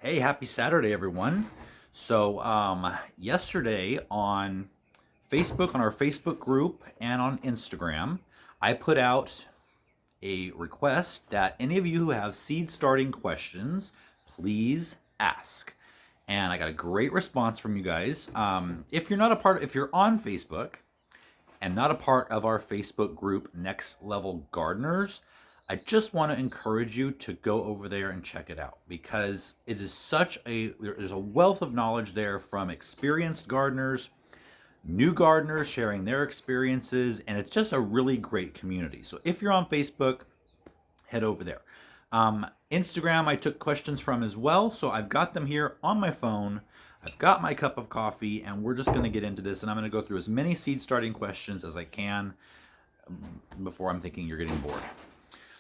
Hey, happy Saturday, everyone. Yesterday on Facebook, on our Facebook group, and on Instagram, I put out a request that any of you who have seed starting questions, please ask. And I got a great response from you guys. If you're on Facebook, and not a part of our Facebook group, Next Level Gardeners, I just want to encourage you to go over there and check it out because there's a wealth of knowledge there from experienced gardeners, new gardeners sharing their experiences, and it's just a really great community. So if you're on Facebook, head over there. Instagram, I took questions from as well, so I've got them here on my phone. I've got my cup of coffee, and we're just going to get into this, and I'm going to go through as many seed starting questions as I can before I'm thinking you're getting bored.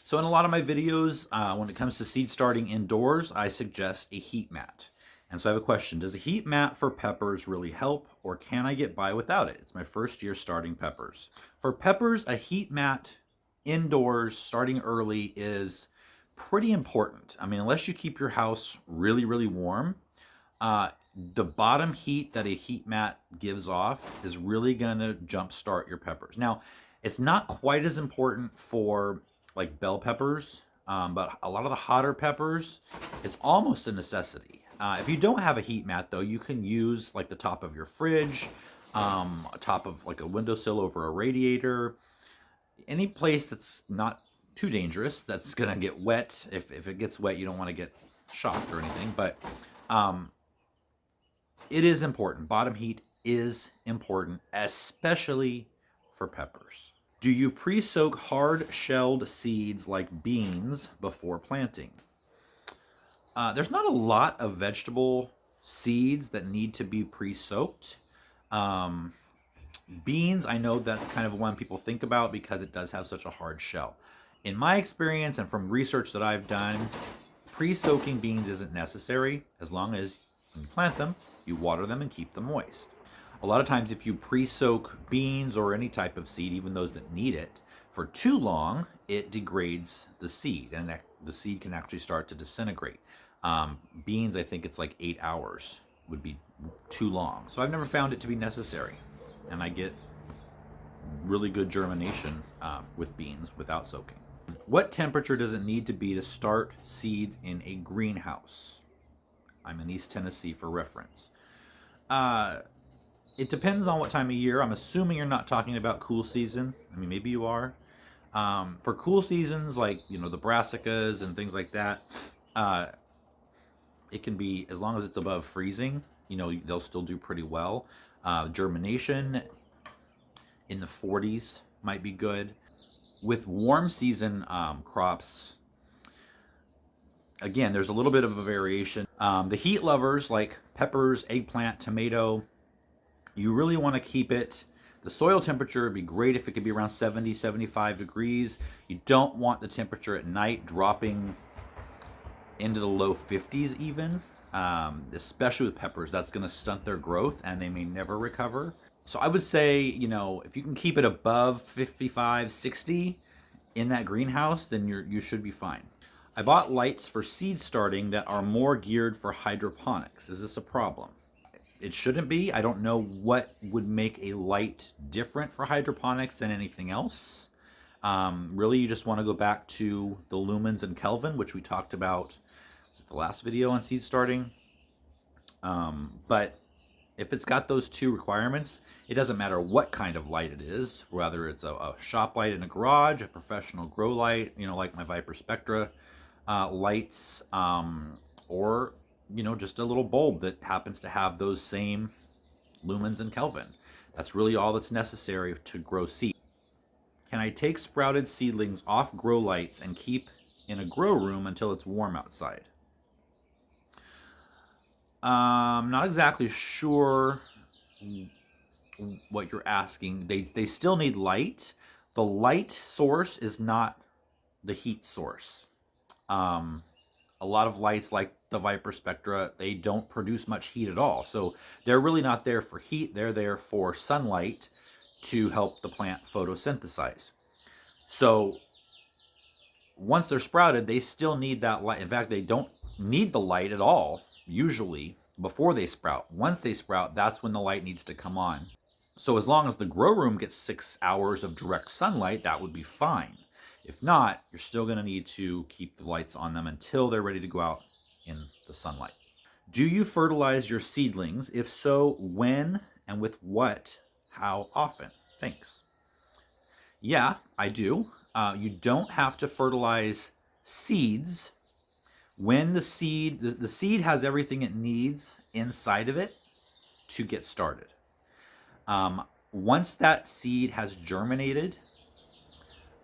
So in a lot of my videos, when it comes to seed starting indoors, I suggest a heat mat. And so I have a question. Does a heat mat for peppers really help, or can I get by without it? It's my first year starting peppers. For peppers, a heat mat indoors starting early is pretty important. I mean, unless you keep your house really, really warm, the bottom heat that a heat mat gives off is really going to jumpstart your peppers. Now, it's not quite as important for like bell peppers, but a lot of the hotter peppers, it's almost a necessity. If you don't have a heat mat, though, you can use like the top of your fridge, top of like a windowsill over a radiator, any place that's not too dangerous, that's going to get wet. If it gets wet, you don't want to get shocked or anything, but it is important. Bottom heat is important, especially for peppers. Do you pre-soak hard-shelled seeds like beans before planting? There's not a lot of vegetable seeds that need to be pre-soaked. Beans, I know that's kind of one people think about because it does have such a hard shell. In my experience and from research that I've done, pre-soaking beans isn't necessary as long as when you plant them, you water them and keep them moist. A lot of times if you pre-soak beans or any type of seed, even those that need it, for too long, it degrades the seed and the seed can actually start to disintegrate. Beans, I think it's like 8 hours would be too long. So I've never found it to be necessary. And I get really good germination with beans without soaking. What temperature does it need to be to start seeds in a greenhouse? I'm in East Tennessee for reference. It depends on what time of year. I'm assuming you're not talking about cool season. I mean, maybe you are. For cool seasons, like, the brassicas and things like that, it can be, as long as it's above freezing, they'll still do pretty well. Germination in the 40s might be good. With warm season crops, again, there's a little bit of a variation. The heat lovers like peppers, eggplant, tomato, you really want to keep it. The soil temperature would be great if it could be around 70, 75 degrees. You don't want the temperature at night dropping into the low 50s even, especially with peppers. That's going to stunt their growth and they may never recover. So I would say, if you can keep it above 55, 60 in that greenhouse, then you should be fine. I bought lights for seed starting that are more geared for hydroponics. Is this a problem? It shouldn't be. I don't know what would make a light different for hydroponics than anything else. Really, you just want to go back to the lumens and Kelvin, which we talked about the last video on seed starting. But if it's got those two requirements, it doesn't matter what kind of light it is, whether it's a shop light in a garage, a professional grow light, like my Viparspectra lights, or, just a little bulb that happens to have those same lumens and Kelvin. That's really all that's necessary to grow seed. Can I take sprouted seedlings off grow lights and keep in a grow room until it's warm outside? I'm not exactly sure what you're asking. They still need light. The light source is not the heat source. A lot of lights like the Viparspectra, they don't produce much heat at all. So they're really not there for heat. They're there for sunlight to help the plant photosynthesize. So once they're sprouted, they still need that light. In fact, they don't need the light at all usually before they sprout. Once they sprout, that's when the light needs to come on. So as long as the grow room gets 6 hours of direct sunlight, that would be fine. If not, you're still going to need to keep the lights on them until they're ready to go out in the sunlight. Do you fertilize your seedlings? If so, when and with what? How often? Thanks. Yeah, I do. You don't have to fertilize seeds when the seed has everything it needs inside of it to get started. Once that seed has germinated,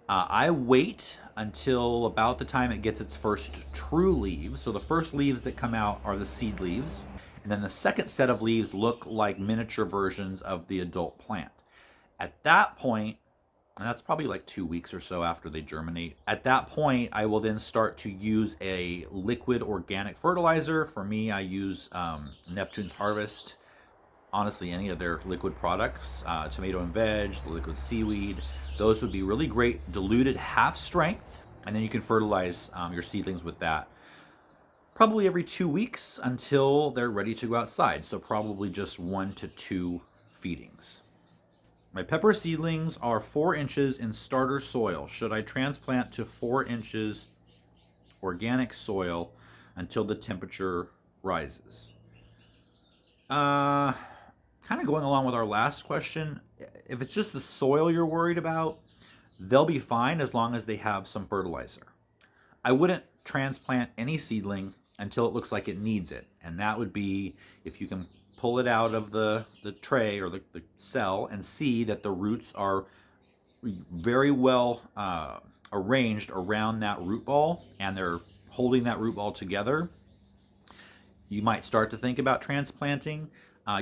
I wait until about the time it gets its first true leaves. So the first leaves that come out are the seed leaves. And then the second set of leaves look like miniature versions of the adult plant. At that point, and that's probably like 2 weeks or so after they germinate. At that point, I will then start to use a liquid organic fertilizer. For me, I use Neptune's Harvest. Honestly, any of their liquid products, tomato and veg, the liquid seaweed, those would be really great, diluted half strength, and then you can fertilize your seedlings with that probably every 2 weeks until they're ready to go outside. So probably just 1 to 2 feedings. My pepper seedlings are 4 inches in starter soil. Should I transplant to 4 inches organic soil until the temperature rises? Kind of going along with our last question, if it's just the soil you're worried about, they'll be fine as long as they have some fertilizer. I wouldn't transplant any seedling until it looks like it needs it. And that would be if you can pull it out of the tray or the cell and see that the roots are very well arranged around that root ball and they're holding that root ball together. You might start to think about transplanting.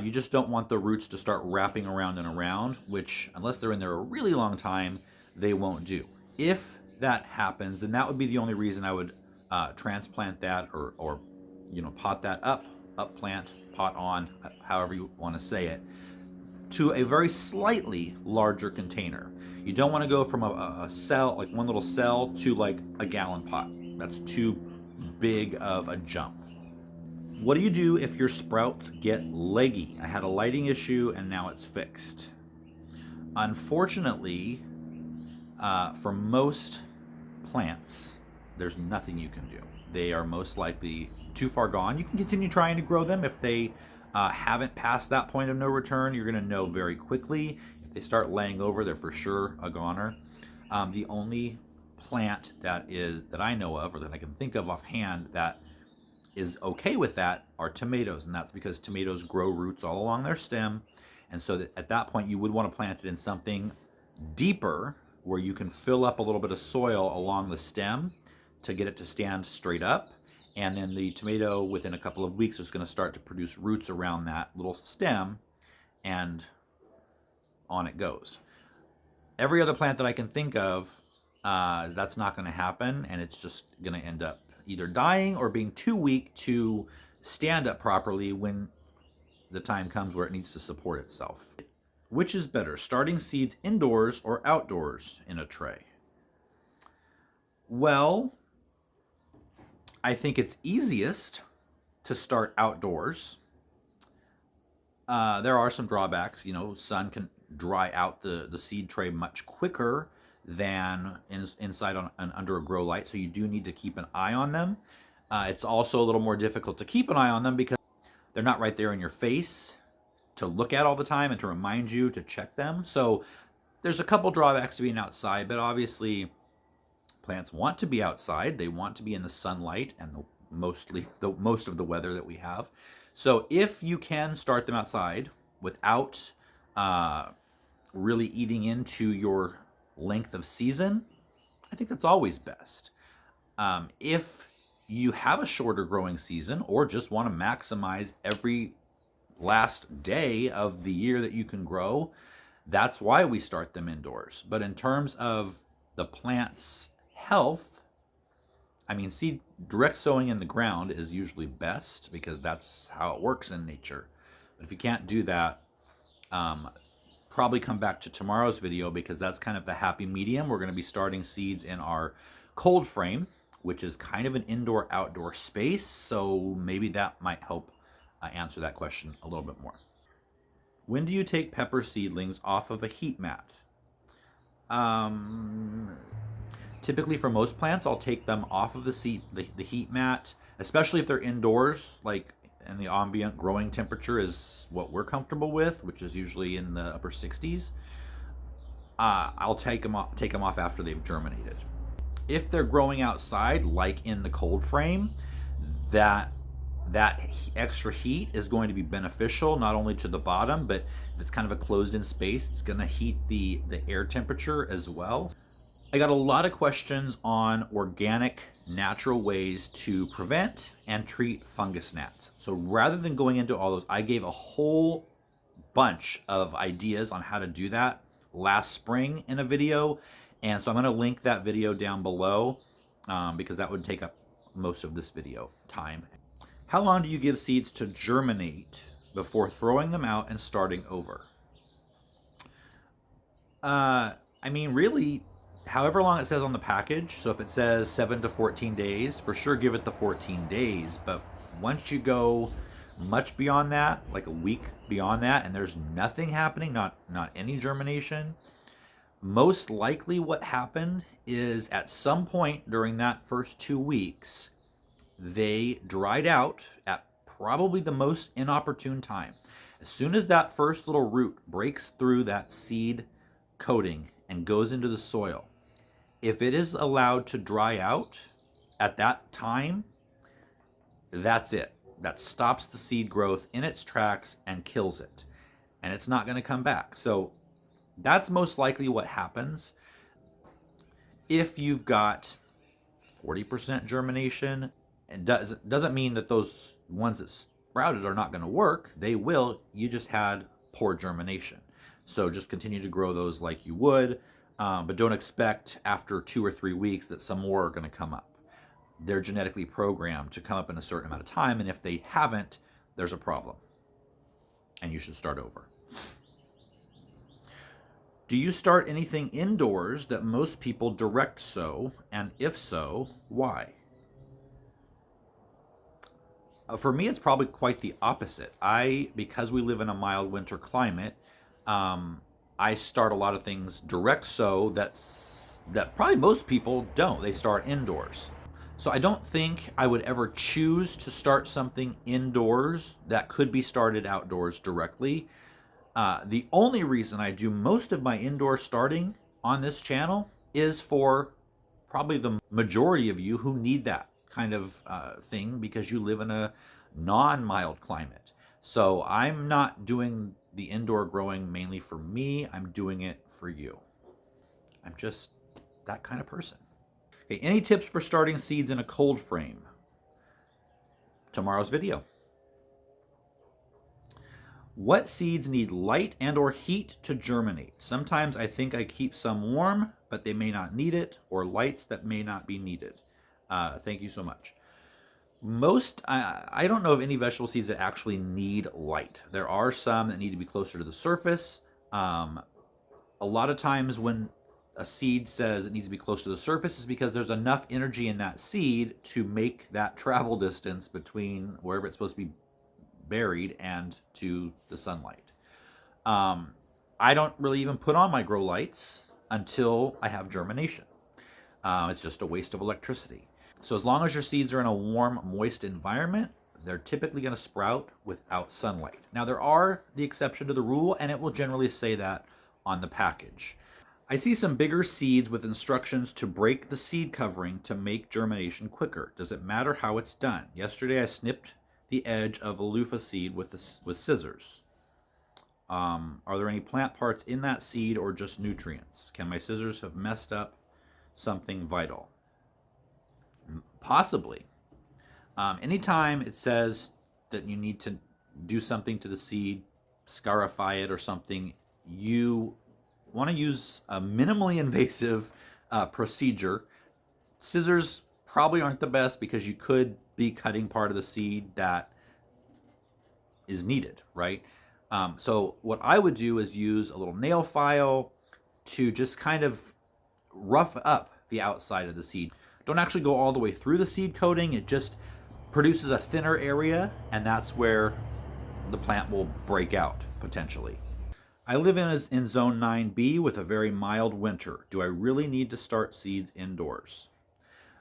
You just don't want the roots to start wrapping around and around, which, unless they're in there a really long time, they won't do. If that happens, then that would be the only reason I would transplant that or pot that up plant, pot on, however you want to say it, to a very slightly larger container. You don't want to go from a cell, like one little cell, to like a gallon pot. That's too big of a jump. What do you do if your sprouts get leggy? I had a lighting issue and now it's fixed. Unfortunately, for most plants, there's nothing you can do. They are most likely too far gone. You can continue trying to grow them. If they haven't passed that point of no return, you're going to know very quickly. If they start laying over, they're for sure a goner. The only plant that I know of, or that I can think of offhand, that is okay with that are tomatoes, and that's because tomatoes grow roots all along their stem, and so that at that point you would want to plant it in something deeper where you can fill up a little bit of soil along the stem to get it to stand straight up, and then the tomato within a couple of weeks is going to start to produce roots around that little stem, and on it goes. Every other plant that I can think of, that's not going to happen, and it's just going to end up either dying or being too weak to stand up properly when the time comes where it needs to support itself. Which is better, starting seeds indoors or outdoors in a tray? Well, I think it's easiest to start outdoors. There are some drawbacks. Sun can dry out the seed tray much quicker than inside under a grow light, so you do need to keep an eye on them. It's also a little more difficult to keep an eye on them because they're not right there in your face to look at all the time and to remind you to check them. So there's a couple drawbacks to being outside, but obviously plants want to be outside. They want to be in the sunlight and most of the weather that we have. So if you can start them outside without really eating into your length of season, I think that's always best. If you have a shorter growing season or just want to maximize every last day of the year that you can grow, that's why we start them indoors. But in terms of the plant's health, direct sowing in the ground is usually best because that's how it works in nature. But if you can't do that, probably come back to tomorrow's video because that's kind of the happy medium. We're going to be starting seeds in our cold frame which is kind of an indoor-outdoor space. So maybe that might help answer that question a little bit more. When do you take pepper seedlings off of a heat mat? Typically for most plants, I'll take them off of the heat mat, especially if they're indoors, like, and the ambient growing temperature is what we're comfortable with, which is usually in the upper 60s. I'll take them off after they've germinated. If they're growing outside, like in the cold frame, that extra heat is going to be beneficial not only to the bottom, but if it's kind of a closed-in space, it's going to heat the air temperature as well. I got a lot of questions on organic, natural ways to prevent and treat fungus gnats. So rather than going into all those, I gave a whole bunch of ideas on how to do that last spring in a video. And so I'm going to link that video down below because that would take up most of this video time. How long do you give seeds to germinate before throwing them out and starting over? I mean, really, however long it says on the package. So if it says 7 to 14 days, for sure give it the 14 days. But once you go much beyond that, like a week beyond that, and there's nothing happening, not any germination, most likely what happened is at some point during that first 2 weeks, they dried out at probably the most inopportune time. As soon as that first little root breaks through that seed coating and goes into the soil, if it is allowed to dry out at that time, that's it. That stops the seed growth in its tracks and kills it. And it's not going to come back. So that's most likely what happens. If you've got 40% germination, it doesn't mean that those ones that sprouted are not going to work. They will. You just had poor germination. So just continue to grow those like you would, but don't expect after 2 or 3 weeks that some more are going to come up. They're genetically programmed to come up in a certain amount of time, and if they haven't, there's a problem, and you should start over. Do you start anything indoors that most people direct sow, and if so, why? For me, it's probably quite the opposite. Because we live in a mild winter climate, I start a lot of things direct sow that probably most people don't. They start indoors. So I don't think I would ever choose to start something indoors that could be started outdoors directly. The only reason I do most of my indoor starting on this channel is for probably the majority of you who need that kind of thing because you live in a non-mild climate. So I'm not doing the indoor growing mainly for me. I'm doing it for you. I'm just that kind of person. Okay, any tips for starting seeds in a cold frame? Tomorrow's video. What seeds need light and or heat to germinate? Sometimes I think I keep some warm, but they may not need it, or lights that may not be needed. Thank you so much. I don't know of any vegetable seeds that actually need light. There are some that need to be closer to the surface. A lot of times when a seed says it needs to be close to the surface is because there's enough energy in that seed to make that travel distance between wherever it's supposed to be buried and to the sunlight. I don't really even put on my grow lights until I have germination. It's just a waste of electricity. So as long as your seeds are in a warm, moist environment, they're typically going to sprout without sunlight. Now there are the exception to the rule, and it will generally say that on the package. I see some bigger seeds with instructions to break the seed covering to make germination quicker. Does it matter how it's done? Yesterday I snipped the edge of a loofah seed with scissors. Are there any plant parts in that seed or just nutrients? Can my scissors have messed up something vital? Possibly. Anytime it says that you need to do something to the seed, scarify it or something, you want to use a minimally invasive procedure. Scissors probably aren't the best because you could be cutting part of the seed that is needed, right? So what I would do is use a little nail file to just kind of rough up the outside of the seed. don't actually go all the way through the seed coating. It just produces a thinner area, and that's where the plant will break out potentially. I live in zone 9B with a very mild winter. Do I really need to start seeds indoors?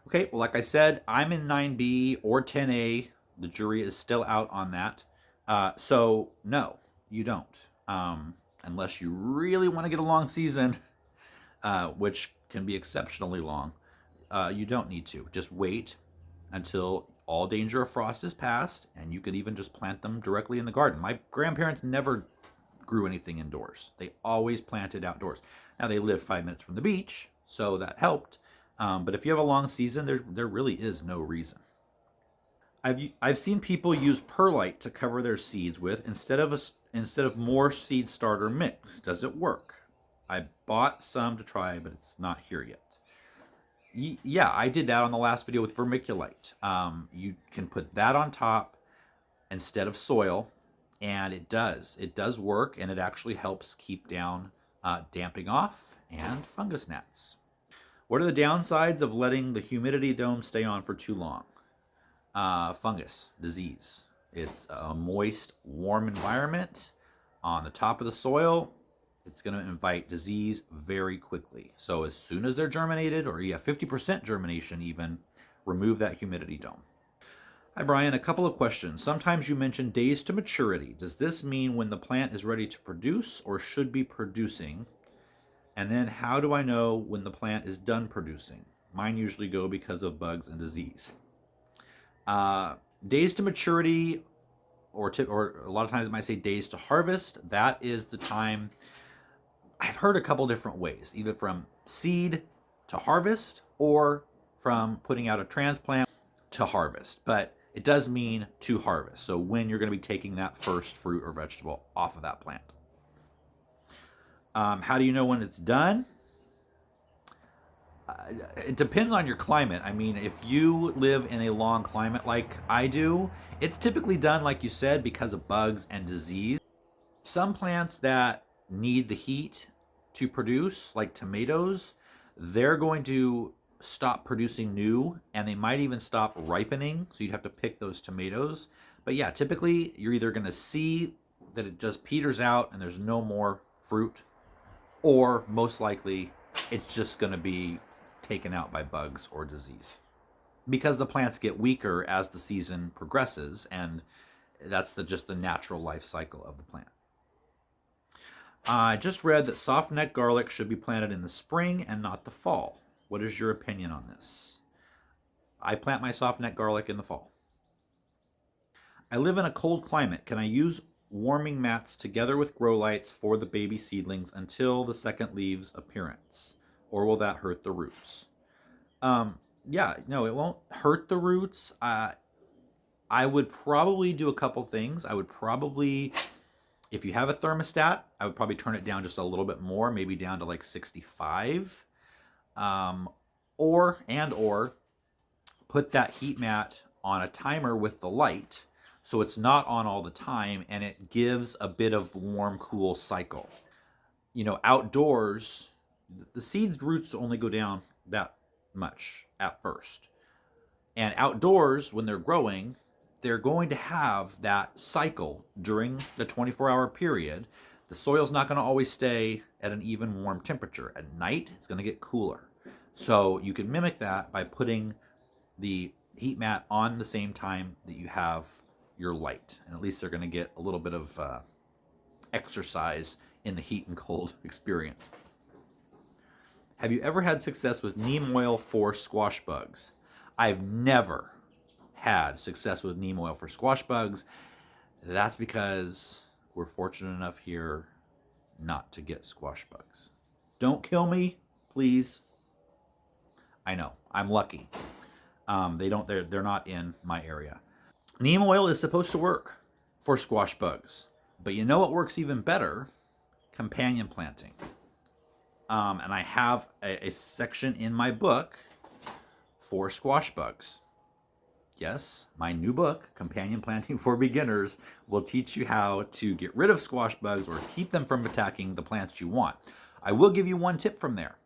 Okay, well, like I said, I'm in 9B or 10A. The jury is still out on that. So no, you don't. Unless you really want to get a long season, which can be exceptionally long, you don't need to. Just wait until all danger of frost is past, and you could even just plant them directly in the garden. My grandparents never grew anything indoors. They always planted outdoors. Now, they live 5 minutes from the beach, so that helped. But if you have a long season, there really is no reason. I've seen people use perlite to cover their seeds with instead of more seed starter mix. Does it work? I bought some to try, but it's not here yet. Yeah, I did that on the last video with vermiculite. You can put that on top instead of soil, and it does work, and it actually helps keep down damping off and fungus gnats. What are the downsides of letting the humidity dome stay on for too long? Fungus disease. It's a moist, warm environment on the top of the soil. It's going to invite disease very quickly. So as soon as they're germinated, or you have 50% germination even, remove that humidity dome. Hi, Brian. A couple of questions. Sometimes you mention days to maturity. Does this mean when the plant is ready to produce or should be producing? And then how do I know when the plant is done producing? Mine usually go because of bugs and disease. Days to maturity, or a lot of times it might say days to harvest. That is the time. I've heard a couple different ways, either from seed to harvest or from putting out a transplant to harvest. But it does mean to harvest. So when you're going to be taking that first fruit or vegetable off of that plant. How do you know when it's done? It depends on your climate. I mean, if you live in a long climate like I do, it's typically done, like you said, because of bugs and disease. Some plants that need the heat to produce, like tomatoes, they're going to stop producing new, and they might even stop ripening, so you'd have to pick those tomatoes. But yeah, typically you're either going to see that it just peters out and there's no more fruit, or most likely it's just going to be taken out by bugs or disease, because the plants get weaker as the season progresses, and that's just the natural life cycle of the plant. I just read that soft neck garlic should be planted in the spring and not the fall. What is your opinion on this? I plant my soft neck garlic in the fall. I live in a cold climate. Can I use warming mats together with grow lights for the baby seedlings until the second leaves appearance? Or will that hurt the roots? Yeah, no, it won't hurt the roots. I would probably do a couple things. I would probably, if you have a thermostat, I would probably turn it down just a little bit more, maybe down to like 65. Or put that heat mat on a timer with the light, so it's not on all the time, and it gives a bit of warm, cool cycle. You know, outdoors, the seed's roots only go down that much at first. And outdoors, when they're growing, they're going to have that cycle during the 24-hour period. The soil's not going to always stay at an even warm temperature. At night, it's going to get cooler. So you can mimic that by putting the heat mat on the same time that you have your light. And at least they're going to get a little bit of exercise in the heat and cold experience. Have you ever had success with neem oil for squash bugs? I've never had success with neem oil for squash bugs. That's because we're fortunate enough here not to get squash bugs. Don't kill me, please. I know, I'm lucky. They're not in my area. Neem oil is supposed to work for squash bugs, but you know what works even better? Companion planting. And I have a section in my book for squash bugs. Yes, my new book, Companion Planting for Beginners, will teach you how to get rid of squash bugs or keep them from attacking the plants you want. I will give you one tip from there.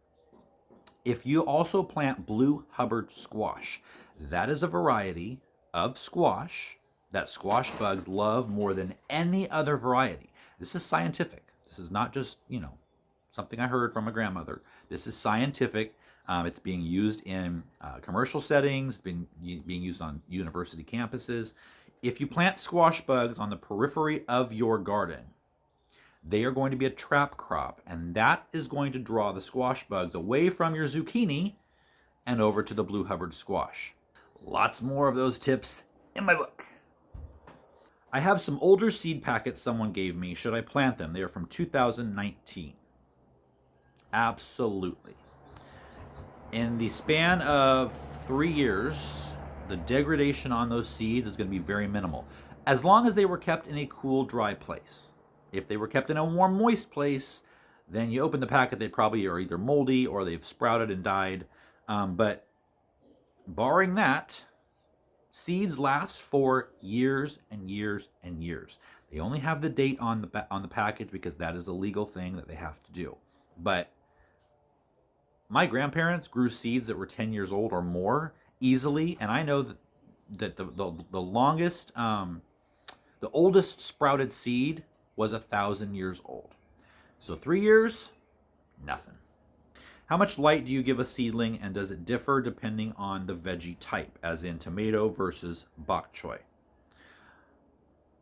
If you also plant blue Hubbard squash, that is a variety of squash that squash bugs love more than any other variety. This is scientific. This is not just, something I heard from my grandmother. This is scientific. It's being used in commercial settings, being used on university campuses. If you plant squash bugs on the periphery of your garden, they are going to be a trap crop, and that is going to draw the squash bugs away from your zucchini and over to the blue Hubbard squash. Lots more of those tips in my book. I have some older seed packets someone gave me. Should I plant them? They are from 2019. Absolutely. In the span of 3 years, the degradation on those seeds is going to be very minimal, as long as they were kept in a cool, dry place. If they were kept in a warm, moist place, then you open the packet, they probably are either moldy or they've sprouted and died. But barring that, seeds last for years and years and years. They only have the date on the package because that is a legal thing that they have to do. But my grandparents grew seeds that were 10 years old or more easily, and I know that the longest, the oldest sprouted seed was 1,000 years old. So 3 years, nothing. How much light do you give a seedling, and does it differ depending on the veggie type, as in tomato versus bok choy?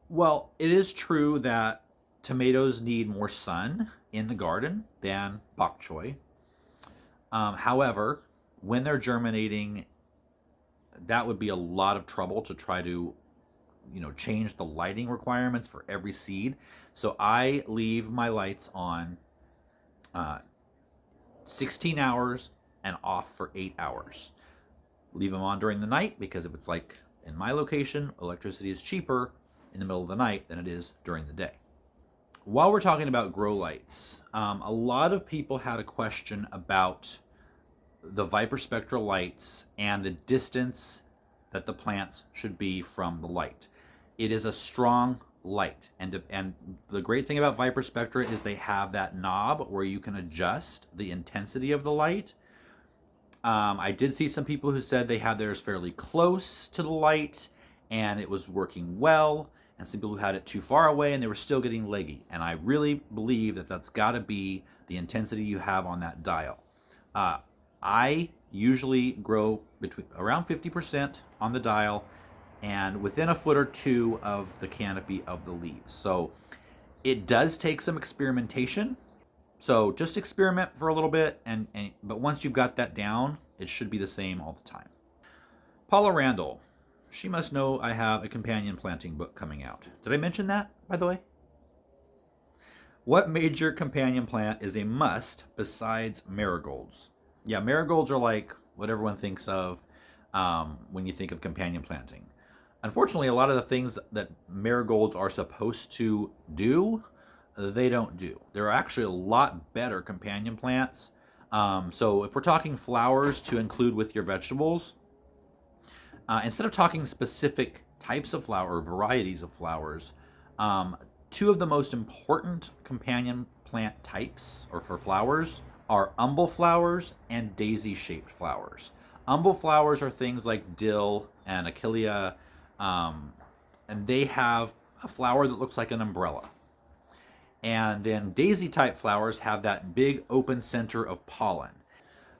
Well, it is true that tomatoes need more sun in the garden than bok choy. However, when they're germinating, that would be a lot of trouble to try to, change the lighting requirements for every seed. So I leave my lights on 16 hours and off for 8 hours. Leave them on during the night because if it's like in my location, electricity is cheaper in the middle of the night than it is during the day. While we're talking about grow lights, a lot of people had a question about the Viparspectra lights and the distance that the plants should be from the light. It is a strong light, and the great thing about Viparspectra is they have that knob where you can adjust the intensity of the light. I did see some people who said they had theirs fairly close to the light and it was working well, and some people who had it too far away and they were still getting leggy. And I really believe that that's got to be the intensity you have on that dial. I usually grow between around 50% on the dial and within a foot or two of the canopy of the leaves. So it does take some experimentation. So just experiment for a little bit, but once you've got that down, it should be the same all the time. Paula Randall, she must know I have a companion planting book coming out. Did I mention that, by the way? What major companion plant is a must besides marigolds? Yeah, marigolds are like what everyone thinks of when you think of companion planting. Unfortunately, a lot of the things that marigolds are supposed to do, they don't do. There are actually a lot better companion plants. So if we're talking flowers to include with your vegetables, instead of talking specific types of flower or varieties of flowers, two of the most important companion plant types or for flowers are umbel flowers and daisy-shaped flowers. Umbel flowers are things like dill and achillea, and they have a flower that looks like an umbrella. And then daisy-type flowers have that big open center of pollen.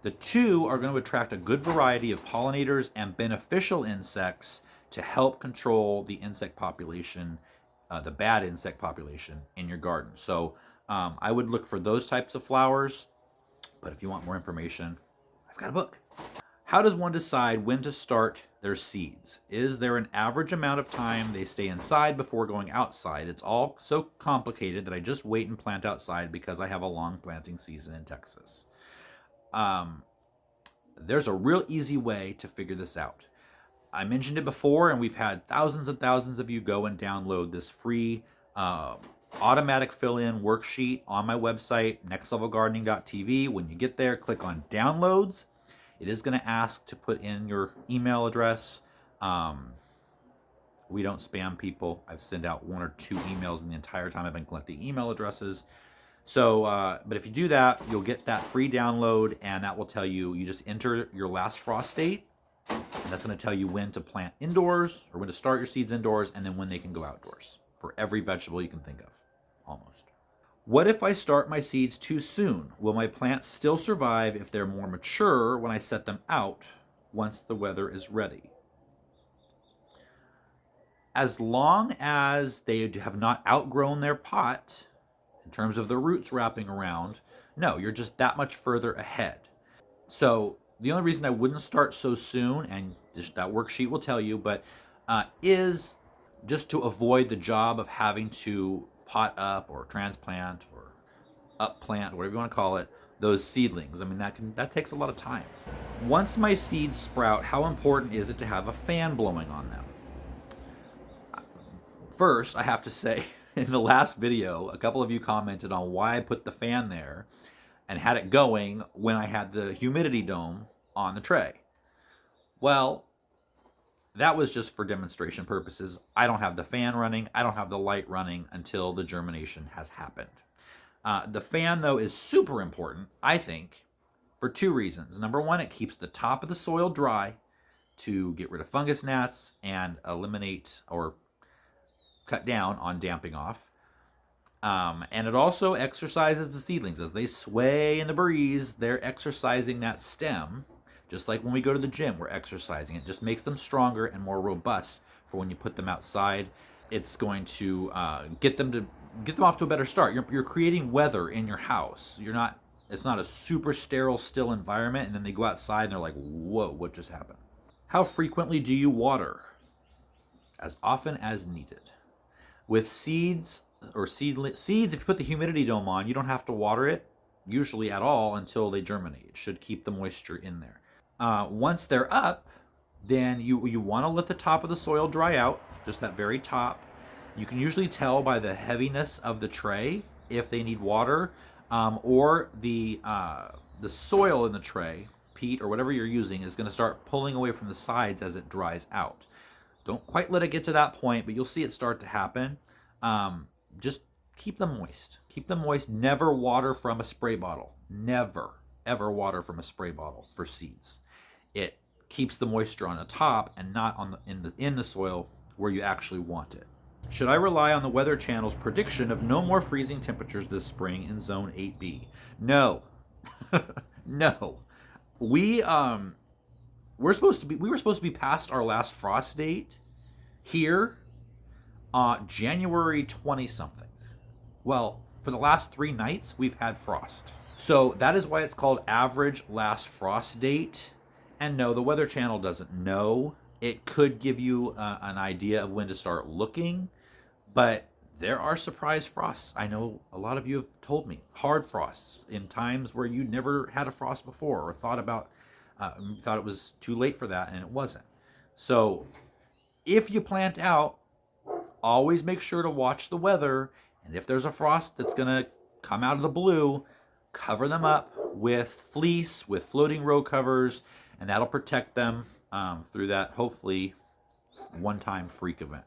The two are going to attract a good variety of pollinators and beneficial insects to help control the insect population, the bad insect population in your garden. So I would look for those types of flowers. But if you want more information, I've got a book. How does one decide when to start their seeds? Is there an average amount of time they stay inside before going outside? It's all so complicated that I just wait and plant outside because I have a long planting season in Texas. There's a real easy way to figure this out. I mentioned it before, and we've had thousands and thousands of you go and download this free automatic fill-in worksheet on my website, nextlevelgardening.tv. When you get there, click on downloads. It is going to ask to put in your email address. We don't spam people. I've sent out 1 or 2 emails in the entire time I've been collecting email addresses. So, but if you do that, you'll get that free download, and that will tell you, you just enter your last frost date, and that's going to tell you when to plant indoors, or when to start your seeds indoors, and then when they can go outdoors for every vegetable you can think of, almost. What if I start my seeds too soon? Will my plants still survive if they're more mature when I set them out once the weather is ready? As long as they have not outgrown their pot, in terms of the roots wrapping around, no, you're just that much further ahead. So the only reason I wouldn't start so soon, and just that worksheet will tell you, but is just to avoid the job of having to pot up or transplant or upplant, whatever you want to call it, those seedlings. I mean, that takes a lot of time. Once my seeds sprout, how important is it to have a fan blowing on them? First, I have to say, in the last video, a couple of you commented on why I put the fan there and had it going when I had the humidity dome on the tray. Well, that was just for demonstration purposes. I don't have the fan running. I don't have the light running until the germination has happened. The fan, though, is super important, I think, for two reasons. Number one, it keeps the top of the soil dry to get rid of fungus gnats and eliminate or cut down on damping off. And it also exercises the seedlings. As they sway in the breeze, they're exercising that stem. Just like when we go to the gym, we're exercising. It just makes them stronger and more robust for when you put them outside. It's going to get them off to a better start. You're creating weather in your house. It's not a super sterile, still environment, and then they go outside and they're like, whoa, what just happened? How frequently do you water? As often as needed. With seeds, if you put the humidity dome on, you don't have to water it usually at all until they germinate. It should keep the moisture in there. Once they're up, then you want to let the top of the soil dry out, just that very top. You can usually tell by the heaviness of the tray if they need water, or the soil in the tray, peat or whatever you're using, is going to start pulling away from the sides as it dries out. Don't quite let it get to that point, but you'll see it start to happen. Just keep them moist. Keep them moist. Never water from a spray bottle. Never, ever water from a spray bottle for seeds. It keeps the moisture on the top and not on in the soil where you actually want it. Should I rely on the Weather Channel's prediction of no more freezing temperatures this spring in Zone 8B? No. No. We were supposed to be past our last frost date here January 20 something. Well, for the last 3 nights we've had frost. So that is why it's called average last frost date. And no, the Weather Channel doesn't know. It could give you an idea of when to start looking, but there are surprise frosts. I know a lot of you have told me hard frosts in times where you never had a frost before, or thought it was too late for that, and it wasn't. So if you plant out, always make sure to watch the weather, and if there's a frost that's going to come out of the blue, cover them up with fleece, with floating row covers, and that'll protect them through that, hopefully, one-time freak event.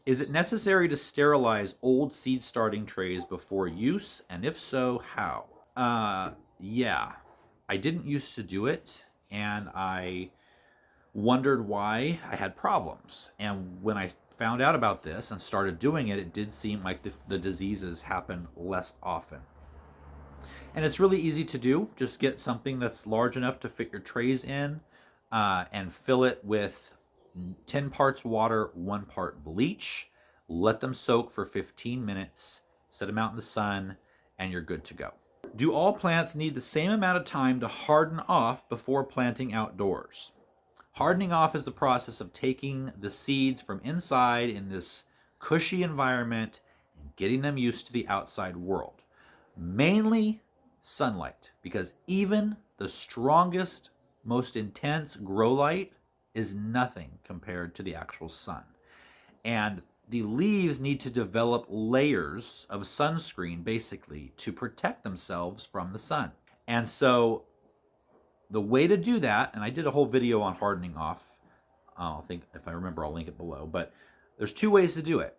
Is it necessary to sterilize old seed starting trays before use? And if so, how? Yeah. I didn't used to do it, and I wondered why I had problems. And when I found out about this and started doing it, it did seem like the diseases happen less often. And it's really easy to do. Just get something that's large enough to fit your trays in, and fill it with 10 parts water, 1 part bleach. Let them soak for 15 minutes, set them out in the sun, and you're good to go. Do all plants need the same amount of time to harden off before planting outdoors? Hardening off is the process of taking the seeds from inside in this cushy environment and getting them used to the outside world. Mainly sunlight, because even the strongest, most intense grow light is nothing compared to the actual sun. And the leaves need to develop layers of sunscreen, basically, to protect themselves from the sun. And so the way to do that, and I did a whole video on hardening off, I think if I remember I'll link it below, but there's 2 ways to do it.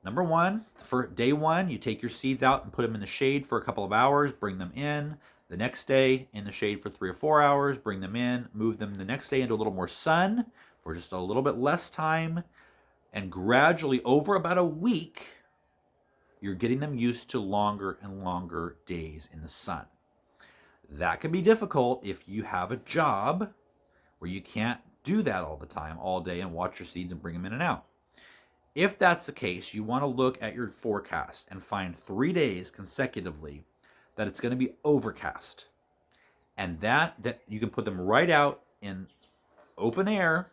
Number one, for day one, you take your seeds out and put them in the shade for a couple of hours, bring them in. The next day, in the shade for 3 or 4 hours, bring them in, move them the next day into a little more sun for just a little bit less time. And gradually, over about a week, you're getting them used to longer and longer days in the sun. That can be difficult if you have a job where you can't do that all the time, all day, and watch your seeds and bring them in and out. If that's the case, you want to look at your forecast and find 3 days consecutively that it's going to be overcast. And that you can put them right out in open air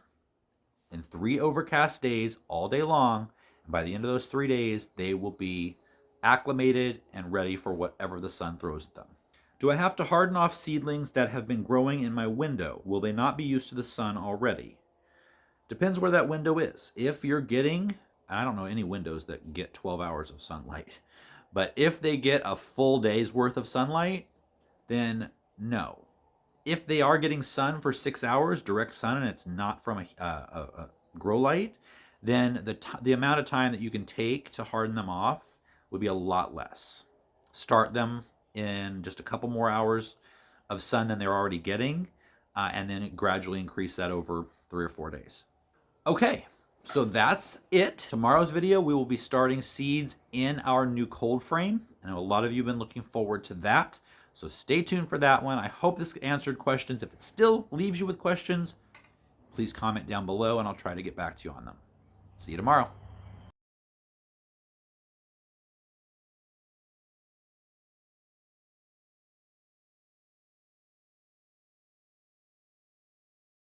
in 3 overcast days all day long. And by the end of those 3 days, they will be acclimated and ready for whatever the sun throws at them. Do I have to harden off seedlings that have been growing in my window? Will they not be used to the sun already? Depends where that window is. If you're getting, I don't know any windows that get 12 hours of sunlight, but if they get a full day's worth of sunlight, then no. If they are getting sun for 6 hours, direct sun, and it's not from a grow light, then the amount of time that you can take to harden them off would be a lot less. Start them in just a couple more hours of sun than they're already getting, and then gradually increase that over 3 or 4 days. Okay, so that's it. Tomorrow's video, we will be starting seeds in our new cold frame. I know a lot of you have been looking forward to that, so stay tuned for that one. I hope this answered questions. If it still leaves you with questions, please comment down below and I'll try to get back to you on them. See you tomorrow.